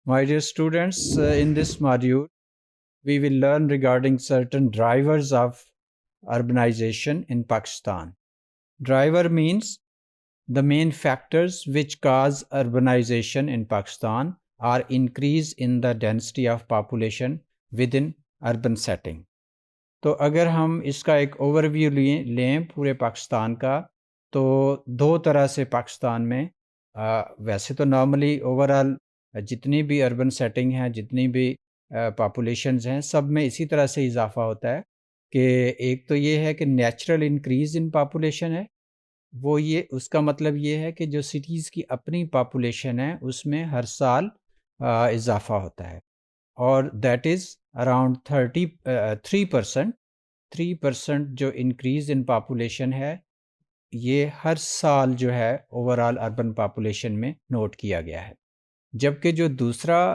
My dear students, in this module, we will learn regarding certain drivers of urbanization in Pakistan. Driver means the main factors which cause urbanization in Pakistan are increase in the density of population within urban setting. تو اگر ہم اس کا ایک over view لیں پورے پاکستان کا، تو دو طرح سے پاکستان میں ویسے تو نارملی اوور آل جتنی بھی اربن سیٹنگ ہیں، جتنی بھی پاپولیشنز ہیں، سب میں اسی طرح سے اضافہ ہوتا ہے کہ ایک تو یہ ہے کہ نیچرل انکریز ان پاپولیشن ہے، وہ یہ اس کا مطلب یہ ہے کہ جو سٹیز کی اپنی پاپولیشن ہے اس میں ہر سال اضافہ ہوتا ہے، اور دیٹ از اراؤنڈ 3% جو انکریز ان پاپولیشن ہے، یہ ہر سال جو ہے اوور آل اربن پاپولیشن میں نوٹ کیا گیا ہے. جبکہ جو دوسرا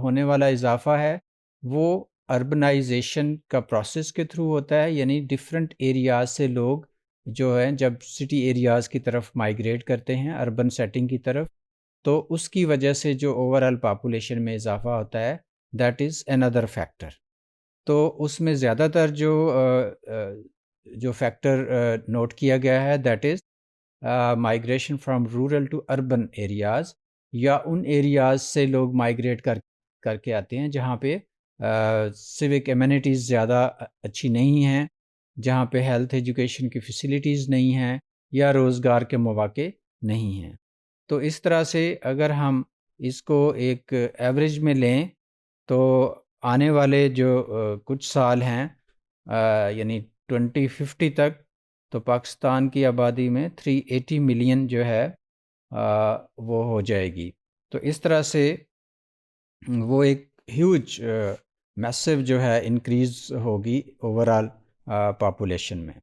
ہونے والا اضافہ ہے وہ اربنائزیشن کا پروسیس کے تھرو ہوتا ہے، یعنی ڈفرینٹ ایریاز سے لوگ جو ہیں جب سٹی ایریاز کی طرف مائیگریٹ کرتے ہیں اربن سیٹنگ کی طرف، تو اس کی وجہ سے جو اوور آل پاپولیشن میں اضافہ ہوتا ہے، دیٹ از اندر فیکٹر. تو اس میں زیادہ تر جو فیکٹر نوٹ کیا گیا ہے، that is migration from rural to urban areas, یا ان ایریاز سے لوگ مائیگریٹ کر کے آتے ہیں جہاں پہ سیوک ایمینٹیز زیادہ اچھی نہیں ہیں، جہاں پہ ہیلتھ ایجوکیشن کی فیسلٹیز نہیں ہیں، یا روزگار کے مواقع نہیں ہیں. تو اس طرح سے اگر ہم اس کو ایک ایوریج میں لیں تو آنے والے جو کچھ سال ہیں، یعنی 2050 تک، تو پاکستان کی آبادی میں 380 ملین جو ہے وہ ہو جائے گی. تو اس طرح سے وہ ایک ہیوج میسو جو ہے انکریز ہوگی اوور آل پاپولیشن میں.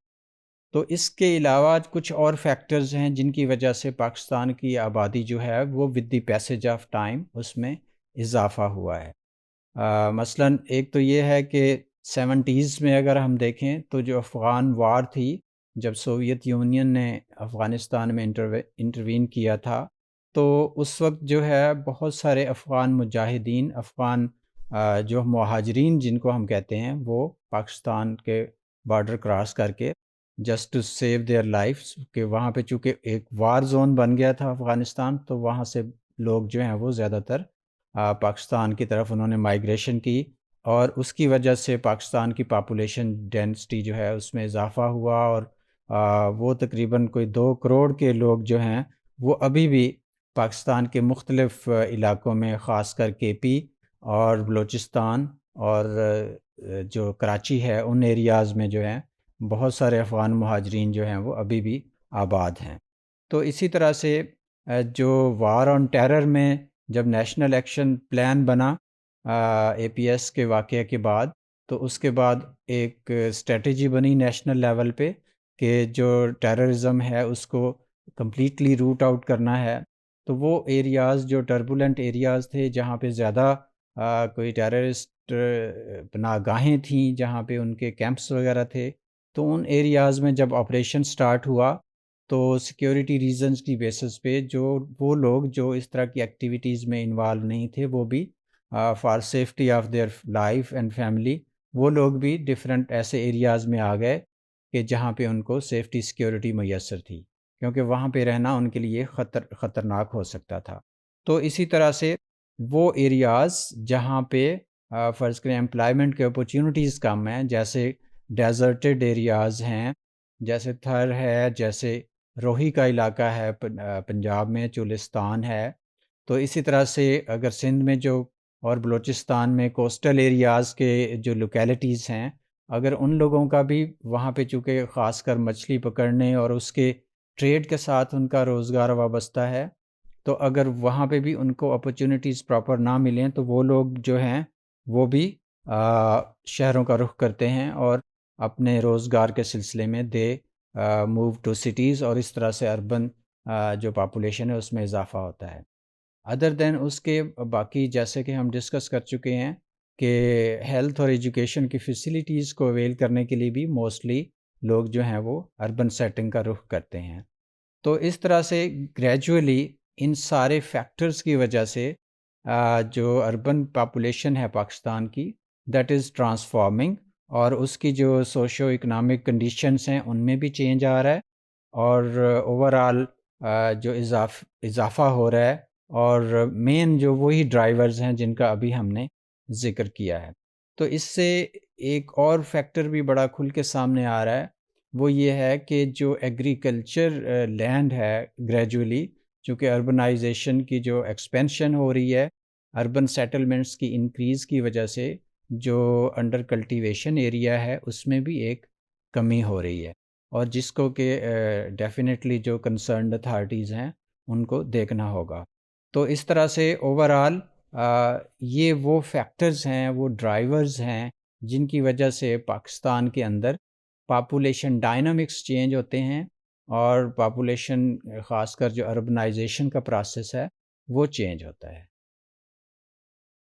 تو اس کے علاوہ کچھ اور فیکٹرز ہیں جن کی وجہ سے پاکستان کی آبادی جو ہے وہ with the passage of time اس میں اضافہ ہوا ہے. مثلاً ایک تو یہ ہے کہ 70s میں اگر ہم دیکھیں تو جو افغان وار تھی، جب سوویت یونین نے افغانستان میں انٹروین کیا تھا، تو اس وقت جو ہے بہت سارے افغان مجاہدین، افغان جو مہاجرین جن کو ہم کہتے ہیں، وہ پاکستان کے بارڈر کراس کر کے just to save their lives, کہ وہاں پہ چونکہ ایک وار زون بن گیا تھا افغانستان، تو وہاں سے لوگ جو ہیں وہ زیادہ تر پاکستان کی طرف انہوں نے مائیگریشن کی، اور اس کی وجہ سے پاکستان کی پاپولیشن ڈینسٹی جو ہے اس میں اضافہ ہوا، اور وہ تقریباً کوئی 2 کروڑ کے لوگ جو ہیں وہ ابھی بھی پاکستان کے مختلف علاقوں میں، خاص کر کے پی اور بلوچستان اور جو کراچی ہے، ان ایریاز میں جو ہیں بہت سارے افغان مہاجرین جو ہیں وہ ابھی بھی آباد ہیں. تو اسی طرح سے جو وار آن ٹیرر میں جب نیشنل ایکشن پلان بنا اے پی ایس کے واقعے کے بعد، تو اس کے بعد ایک اسٹریٹجی بنی نیشنل لیول پہ کہ جو ٹیررزم ہے اس کو کمپلیٹلی روٹ آؤٹ کرنا ہے. تو وہ ایریاز جو ٹربولنٹ ایریاز تھے، جہاں پہ زیادہ کوئی ٹیررسٹ پناہ گاہیں تھیں، جہاں پہ ان کے کیمپس وغیرہ تھے، تو ان ایریاز میں جب آپریشن سٹارٹ ہوا تو سیکیورٹی ریزنز کی بیسس پہ وہ لوگ جو اس طرح کی ایکٹیویٹیز میں انوالو نہیں تھے، وہ بھی for safety of their life and family, وہ لوگ بھی ڈفرینٹ ایسے ایریاز میں آ گئے کہ جہاں پہ ان کو سیفٹی سیکیورٹی میسر تھی، کیونکہ وہاں پہ رہنا ان کے لیے خطرناک ہو سکتا تھا. تو اسی طرح سے وہ ایریاز جہاں پہ فرض کریں امپلائمنٹ کے اپورچونیٹیز کم ہیں، جیسے ڈیزرٹڈ ایریاز ہیں، جیسے تھر ہے، جیسے روہی کا علاقہ ہے پنجاب میں، چولستان ہے. تو اسی طرح سے اگر سندھ میں جو اور بلوچستان میں کوسٹل ایریاز کے جو لوکیلٹیز ہیں، اگر ان لوگوں کا بھی وہاں پہ چونکہ خاص کر مچھلی پکڑنے اور اس کے ٹریڈ کے ساتھ ان کا روزگار وابستہ ہے، تو اگر وہاں پہ بھی ان کو اپرچونیٹیز پراپر نہ ملیں تو وہ لوگ جو ہیں وہ بھی شہروں کا رخ کرتے ہیں، اور اپنے روزگار کے سلسلے میں دے موو ٹو سٹیز، اور اس طرح سے اربن جو پاپولیشن ہے اس میں اضافہ ہوتا ہے. ادر دین اس کے باقی جیسے کہ ہم ڈسکس کر چکے ہیں کہ ہیلتھ اور ایجوکیشن کی فیسلٹیز کو اویل کرنے کے لیے بھی موسٹلی لوگ جو ہیں وہ اربن سیٹنگ کا رخ کرتے ہیں. تو اس طرح سے گریجولی ان سارے فیکٹرز کی وجہ سے جو اربن پاپولیشن ہے پاکستان کی دیٹ از ٹرانسفارمنگ، اور اس کی جو سوشو اکنامک کنڈیشنز ہیں ان میں بھی چینج آ رہا ہے، اور اوور آل جو اضافہ ہو رہا ہے، اور مین جو وہی ڈرائیورز ہیں جن کا ابھی ہم نے ذکر کیا ہے۔ تو اس سے ایک اور فیکٹر بھی بڑا کھل کے سامنے آ رہا ہے، وہ یہ ہے کہ جو ایگریکلچر لینڈ ہے گریجولی، چونکہ اربنائزیشن کی جو ایکسپینشن ہو رہی ہے، اربن سیٹلمنٹس کی انکریز کی وجہ سے جو انڈر کلٹیویشن ایریا ہے اس میں بھی ایک کمی ہو رہی ہے، اور جس کو کہ ڈیفینیٹلی جو کنسرنڈ اتھارٹیز ہیں ان کو دیکھنا ہوگا۔ تو اس طرح سے اوور آل یہ وہ فیکٹرز ہیں، وہ ڈرائیورز ہیں جن کی وجہ سے پاکستان کے اندر پاپولیشن ڈائنامکس چینج ہوتے ہیں، اور پاپولیشن خاص کر جو اربنائزیشن کا پروسیس ہے وہ چینج ہوتا ہے۔